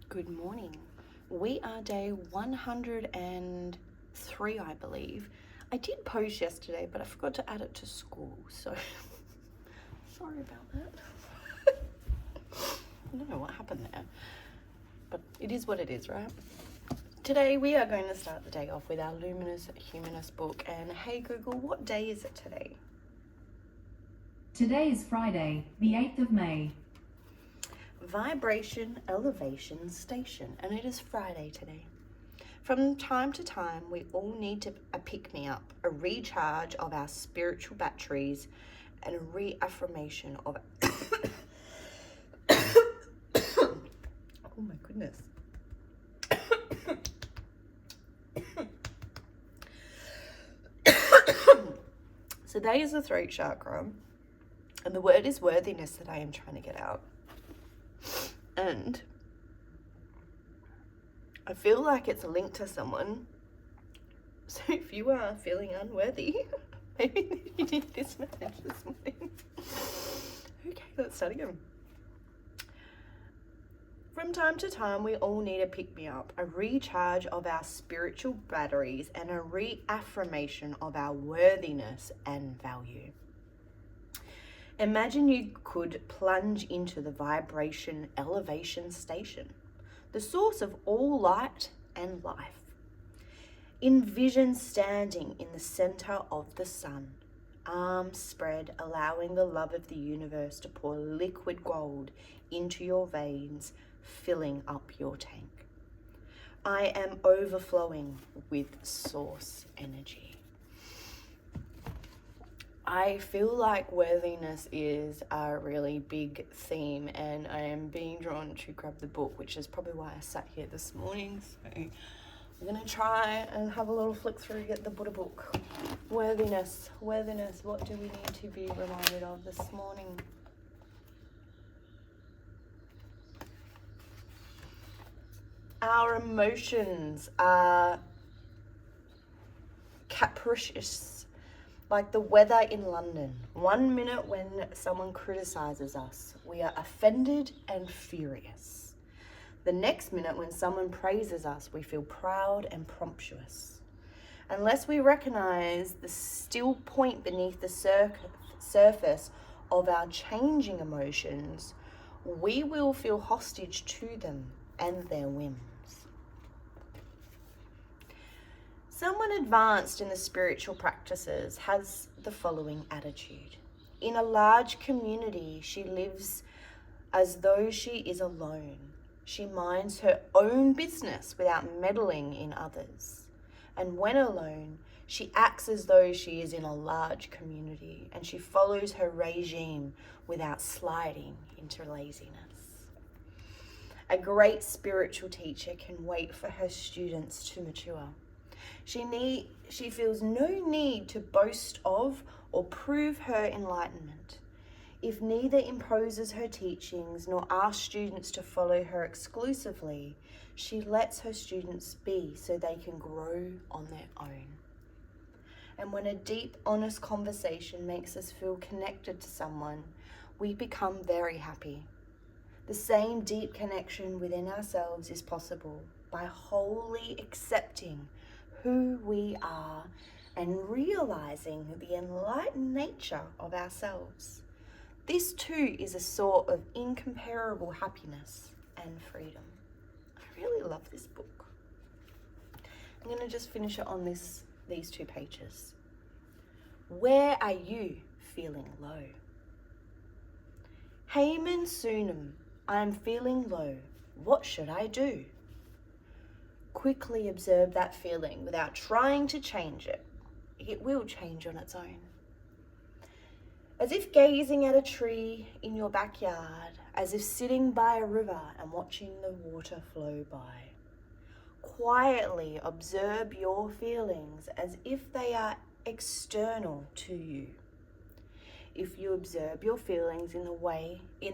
Good morning. We are day 103, I believe. I did post yesterday, but I forgot to add it to school, so sorry about that. I don't know what happened there, but it is what it is, right? Today we are going to start the day off with our Luminous Humanist book. And hey Google, what day is it today? Today is Friday, the 8th of May. Vibration Elevation Station, and it is Friday today. From time to time, we all need a pick-me-up, a recharge of our spiritual batteries, and a reaffirmation of oh my goodness. So that is the throat chakra, and the word is worthiness that I am trying to get out. And I feel like it's linked to someone. So if you are feeling unworthy, maybe you need this message this morning. Okay, let's start again. From time to time, we all need a pick-me-up, a recharge of our spiritual batteries, and a reaffirmation of our worthiness and value. Imagine you could plunge into the vibration elevation station, the source of all light and life. Envision standing in the center of the sun, arms spread, allowing the love of the universe to pour liquid gold into your veins, filling up your tank. I am overflowing with source energy. I feel like worthiness is a really big theme, and I am being drawn to grab the book, which is probably why I sat here this morning. So I'm going to try and have a little flick through, get the Buddha book. Worthiness, what do we need to be reminded of this morning? Our emotions are capricious, like the weather in London. 1 minute when someone criticizes us, we are offended and furious. The next minute when someone praises us, we feel proud and promptuous. Unless we recognize the still point beneath the surface of our changing emotions, we will feel hostage to them and their whims. Someone advanced in the spiritual practices has the following attitude. In a large community, she lives as though she is alone. She minds her own business without meddling in others. And when alone, she acts as though she is in a large community, and she follows her regime without sliding into laziness. A great spiritual teacher can wait for her students to mature. She feels no need to boast of or prove her enlightenment. If neither imposes her teachings nor asks students to follow her exclusively, she lets her students be so they can grow on their own. And when a deep, honest conversation makes us feel connected to someone, we become very happy. The same deep connection within ourselves is possible by wholly accepting who we are and realizing the enlightened nature of ourselves. This too is a sort of incomparable happiness and freedom. I really love this book. I'm going to just finish it on these 2 pages. Where are you feeling low? Heyman Sunam, I am feeling low. What should I do? Quickly observe that feeling without trying to change it. It will change on its own. As if gazing at a tree in your backyard, as if sitting by a river and watching the water flow by. Quietly observe your feelings as if they are external to you. If you observe your feelings in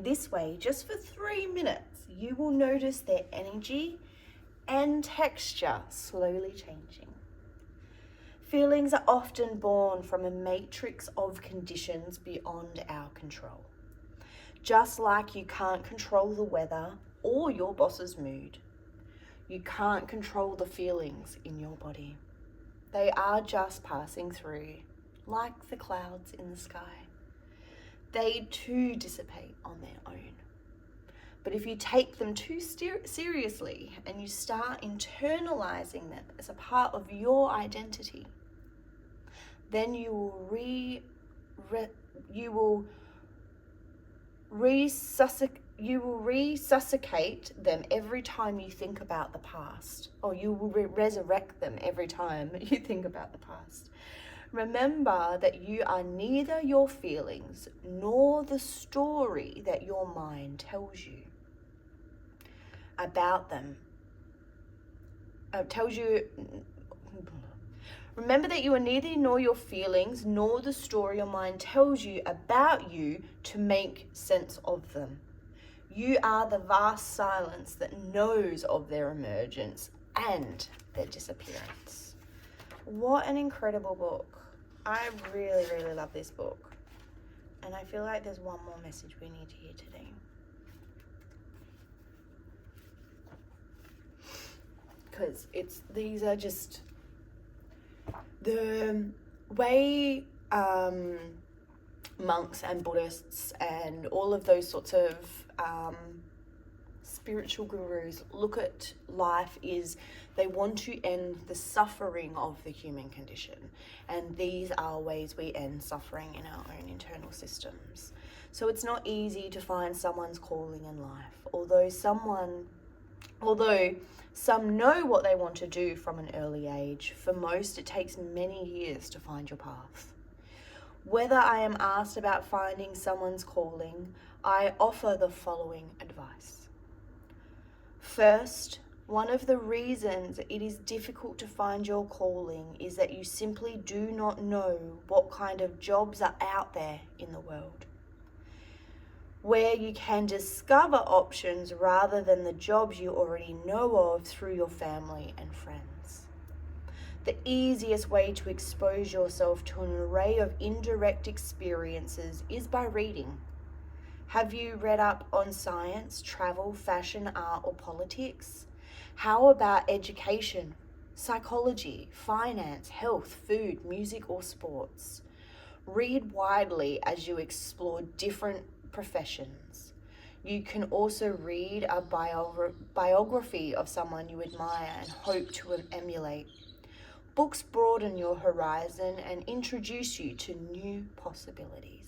this way just for 3 minutes, you will notice their energy and texture slowly changing. Feelings are often born from a matrix of conditions beyond our control. Just like you can't control the weather or your boss's mood. You can't control the feelings in your body. They are just passing through, like the clouds in the sky. They too dissipate on their own. But if you take them too seriously and you start internalizing them as a part of your identity, then you will resuscitate them every time you think about the past, or you will resurrect them every time you think about the past. Remember that you are neither your feelings nor the story that your mind tells you about them. Remember that you are neither nor your feelings nor the story your mind tells you about you to make sense of them. You are the vast silence that knows of their emergence and their disappearance. What an incredible book. I really, really love this book. And I feel like there's one more message we need to hear today. Because these are just the way monks and Buddhists and all of those sorts of spiritual gurus look at life is they want to end the suffering of the human condition. And these are ways we end suffering in our own internal systems. So it's not easy to find someone's calling in life. Although some know what they want to do from an early age, for most it takes many years to find your path. Whether I am asked about finding someone's calling, I offer the following advice. First, one of the reasons it is difficult to find your calling is that you simply do not know what kind of jobs are out there in the world, where you can discover options rather than the jobs you already know of through your family and friends. The easiest way to expose yourself to an array of indirect experiences is by reading. Have you read up on science, travel, fashion, art, or politics? How about education, psychology, finance, health, food, music, or sports? Read widely as you explore different professions. You can also read a biography of someone you admire and hope to emulate. Books broaden your horizon and introduce you to new possibilities.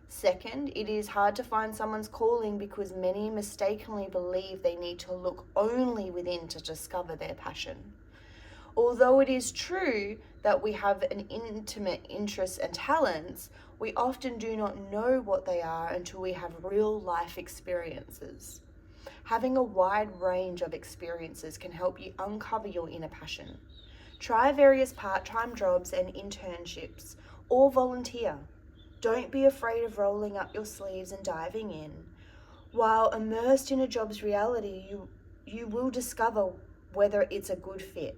Second, it is hard to find someone's calling because many mistakenly believe they need to look only within to discover their passion. Although it is true that we have an intimate interests and talents, we often do not know what they are until we have real life experiences. Having a wide range of experiences can help you uncover your inner passion. Try various part-time jobs and internships, or volunteer. Don't be afraid of rolling up your sleeves and diving in. While immersed in a job's reality, you will discover whether it's a good fit.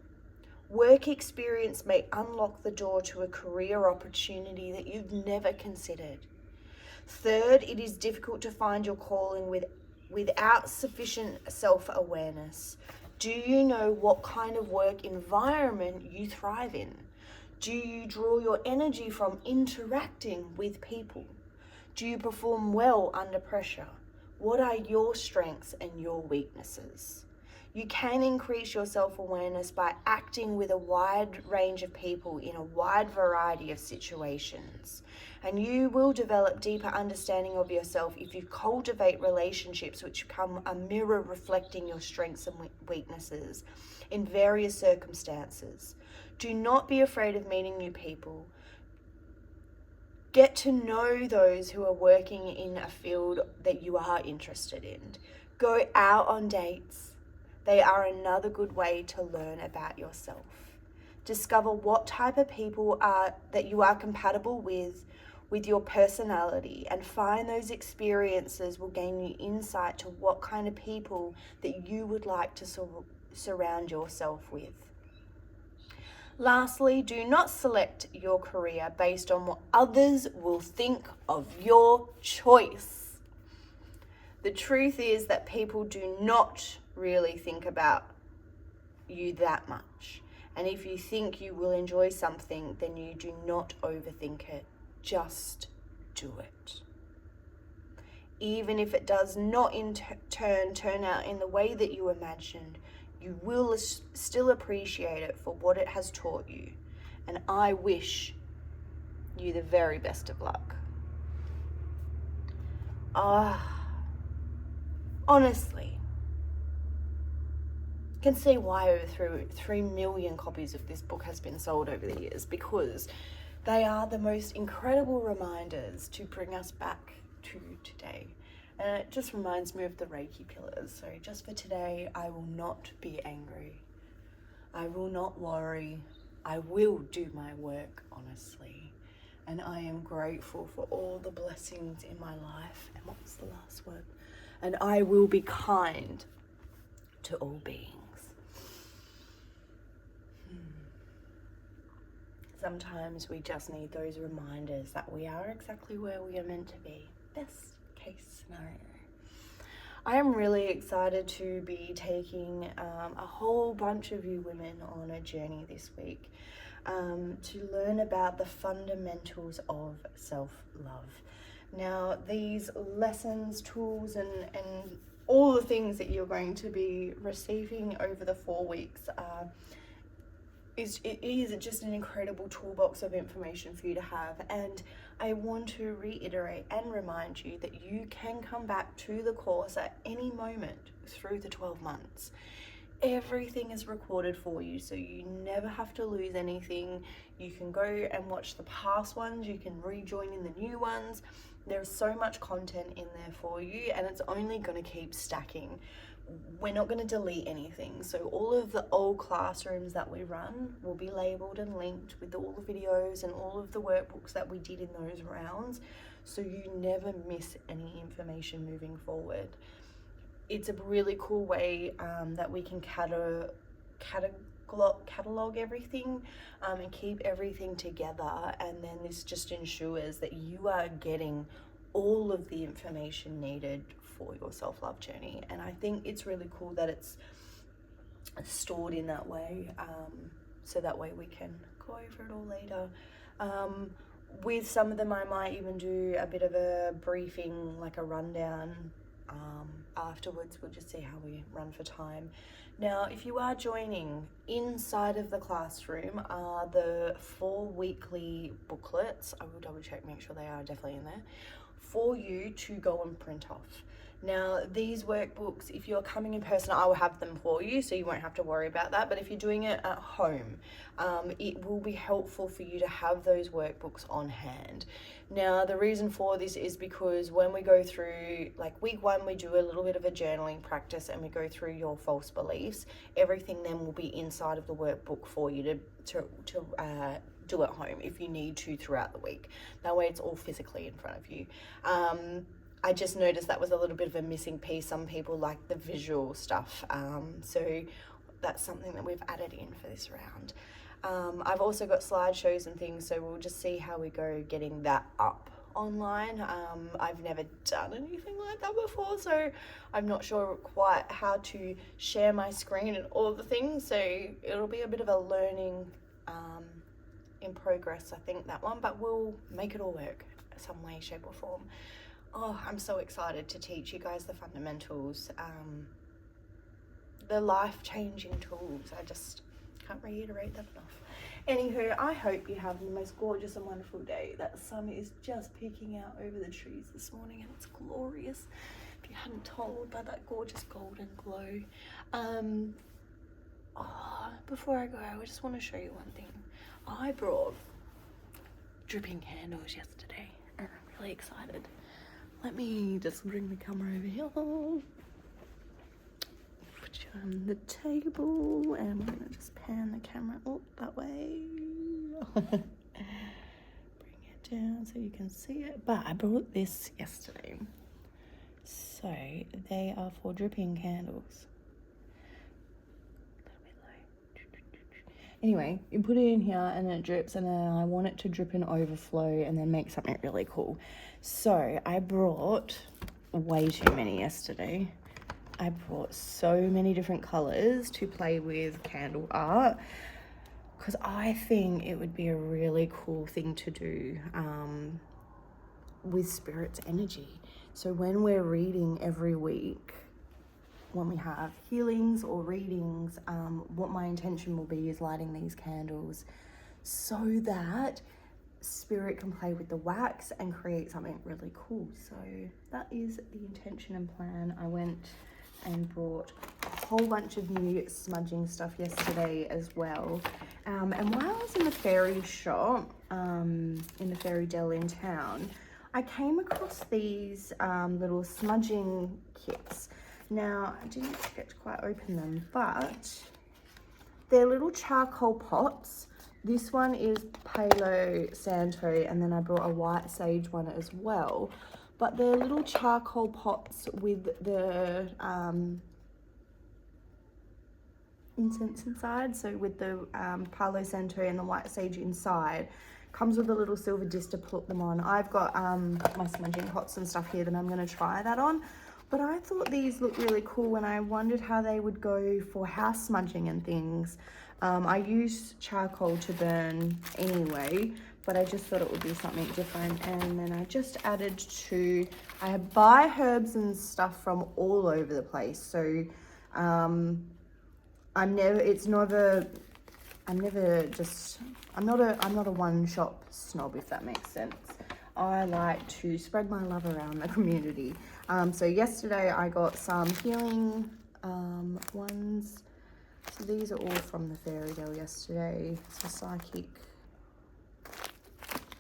Work experience may unlock the door to a career opportunity that you've never considered. Third, it is difficult to find your calling without sufficient self-awareness. Do you know what kind of work environment you thrive in? Do you draw your energy from interacting with people? Do you perform well under pressure? What are your strengths and your weaknesses? You can increase your self-awareness by acting with a wide range of people in a wide variety of situations. And you will develop deeper understanding of yourself if you cultivate relationships which become a mirror reflecting your strengths and weaknesses in various circumstances. Do not be afraid of meeting new people. Get to know those who are working in a field that you are interested in. Go out on dates. They are another good way to learn about yourself. Discover what type of people that you are compatible with your personality, and find those experiences will gain you insight to what kind of people that you would like to surround yourself with. Lastly, do not select your career based on what others will think of your choice. The truth is that people do not really think about you that much. And if you think you will enjoy something, then you do not overthink it. Just do it. Even if it does not in turn out in the way that you imagined, you will still appreciate it for what it has taught you. And I wish you the very best of luck. Honestly, you can see why over 3 million copies of this book has been sold over the years, because they are the most incredible reminders to bring us back to today. And it just reminds me of the Reiki pillars. So just for today, I will not be angry. I will not worry. I will do my work honestly. And I am grateful for all the blessings in my life. And what was the last word? And I will be kind to all beings. Sometimes we just need those reminders that we are exactly where we are meant to be. Best case scenario. I am really excited to be taking a whole bunch of you women on a journey this week to learn about the fundamentals of self-love. Now, these lessons, tools, and all the things that you're going to be receiving over the 4 weeks it is just an incredible toolbox of information for you to have. And I want to reiterate and remind you that you can come back to the course at any moment through the 12 months. Everything is recorded for you, so you never have to lose anything. You can go and watch the past ones, you can rejoin in the new ones. There's so much content in there for you, and it's only going to keep stacking. We're not going to delete anything, so all of the old classrooms that we run will be labeled and linked with all the videos and all of the workbooks that we did in those rounds, so you never miss any information moving forward. It's a really cool way that we can catalog everything and keep everything together, and then this just ensures that you are getting all of the information needed for your self-love journey. And I think it's really cool that it's stored in that way, so that way we can go over it all later. With some of them I might even do a bit of a briefing, like a rundown afterwards. We'll just see how we run for time. Now, if you are joining, inside of the classroom are the 4 weekly booklets. I will double check, make sure they are definitely in there, for you to go and print off. Now, these workbooks, if you're coming in person, I will have them for you, so you won't have to worry about that. But if you're doing it at home, it will be helpful for you to have those workbooks on hand. Now, the reason for this is because when we go through, like week 1, we do a little bit of a journaling practice and we go through your false beliefs. Everything then will be inside of the workbook for you to do at home if you need to throughout the week. That way it's all physically in front of you. I just noticed that was a little bit of a missing piece. Some people like the visual stuff, so that's something that we've added in for this round. I've also got slideshows and things, so we'll just see how we go getting that up online. I've never done anything like that before, so I'm not sure quite how to share my screen and all the things, so it'll be a bit of a learning in progress, I think, that one, but we'll make it all work some way, shape or form. Oh, I'm so excited to teach you guys the fundamentals, the life-changing tools. I just can't reiterate that enough. Anywho, I hope you have the most gorgeous and wonderful day. That sun is just peeking out over the trees this morning and it's glorious, if you hadn't told, by that gorgeous golden glow. Before I go, I just want to show you one thing. I brought dripping candles yesterday and I'm really excited. Let me just bring the camera over here. Put you on the table and I'm gonna just pan the camera that way. Bring it down so you can see it. But I brought this yesterday. So they are for dripping candles. Anyway, you put it in here and it drips, and then I want it to drip and overflow and then make something really cool. So I brought way too many yesterday. I brought so many different colors to play with candle art because I think it would be a really cool thing to do with spirit's energy. So when we're reading every week, when we have healings or readings, what my intention will be is lighting these candles so that spirit can play with the wax and create something really cool. So that is the intention and plan. I went and brought a whole bunch of new smudging stuff yesterday as well. And while I was in the fairy shop, in the fairy dell in town, I came across these little smudging kits. Now, I didn't get to quite open them, but they're little charcoal pots. This one is Palo Santo, and then I brought a white sage one as well. But they're little charcoal pots with the incense inside. So with the Palo Santo and the white sage inside. Comes with a little silver disc to put them on. I've got my smudging pots and stuff here that I'm going to try that on. But I thought these looked really cool and I wondered how they would go for house smudging and things. I use charcoal to burn anyway, but I just thought it would be something different. And then I just added I buy herbs and stuff from all over the place. So I'm not a one-shop snob, if that makes sense. I like to spread my love around the community. So yesterday I got some healing ones. So these are all from the fairy dell yesterday. It's a psychic,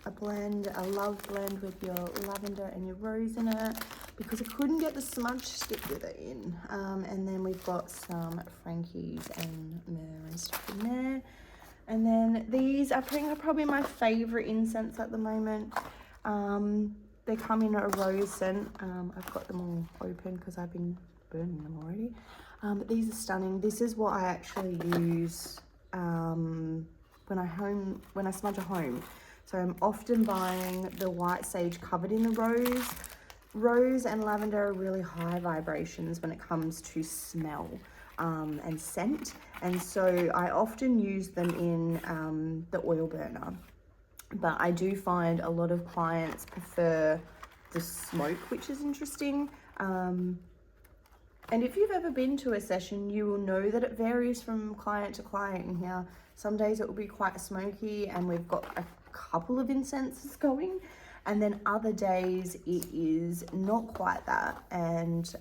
a love blend with your lavender and your rose in it, because I couldn't get the smudge stick with it in. And then we've got some Frankies and myrrh and stuff in there. And then these are probably my favorite incense at the moment. They come in a rose scent. I've got them all open because I've been burning them already. But these are stunning. This is what I actually use when I smudge a home. So I'm often buying the white sage covered in the rose. Rose and lavender are really high vibrations when it comes to smell and scent. And so I often use them in the oil burner. But I do find a lot of clients prefer the smoke, which is interesting. And if you've ever been to a session, you will know that it varies from client to client in here. Some days it will be quite smoky and we've got a couple of incenses going. And then other days it is not quite that. And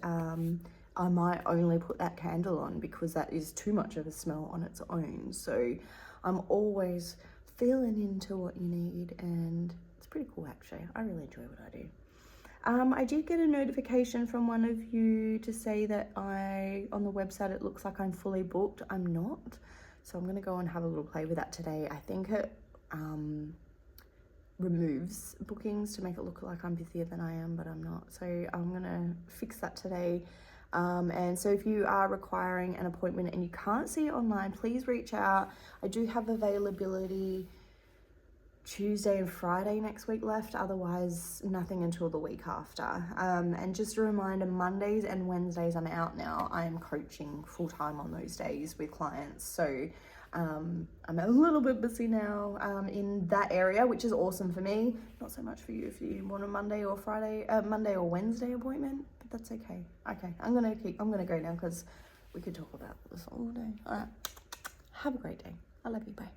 I might only put that candle on because that is too much of a smell on its own. So I'm always feeling into what you need, and it's pretty cool actually. I really enjoy what I do. I did get a notification from one of you to say that on the website it looks like I'm fully booked. I'm not, so I'm going to go and have a little play with that today. I think it removes bookings to make it look like I'm busier than I am, but I'm not. So I'm going to fix that today. And so if you are requiring an appointment and you can't see it online, please reach out. I do have availability Tuesday and Friday next week left, otherwise nothing until the week after. And just a reminder, Mondays and Wednesdays I'm out now. I'm coaching full-time on those days with clients. So I'm a little bit busy now in that area, which is awesome for me. Not so much for you if you want a Monday or Wednesday appointment, but that's okay. Okay, I'm gonna go now because we could talk about this all day. All right, have a great day. I love you, bye.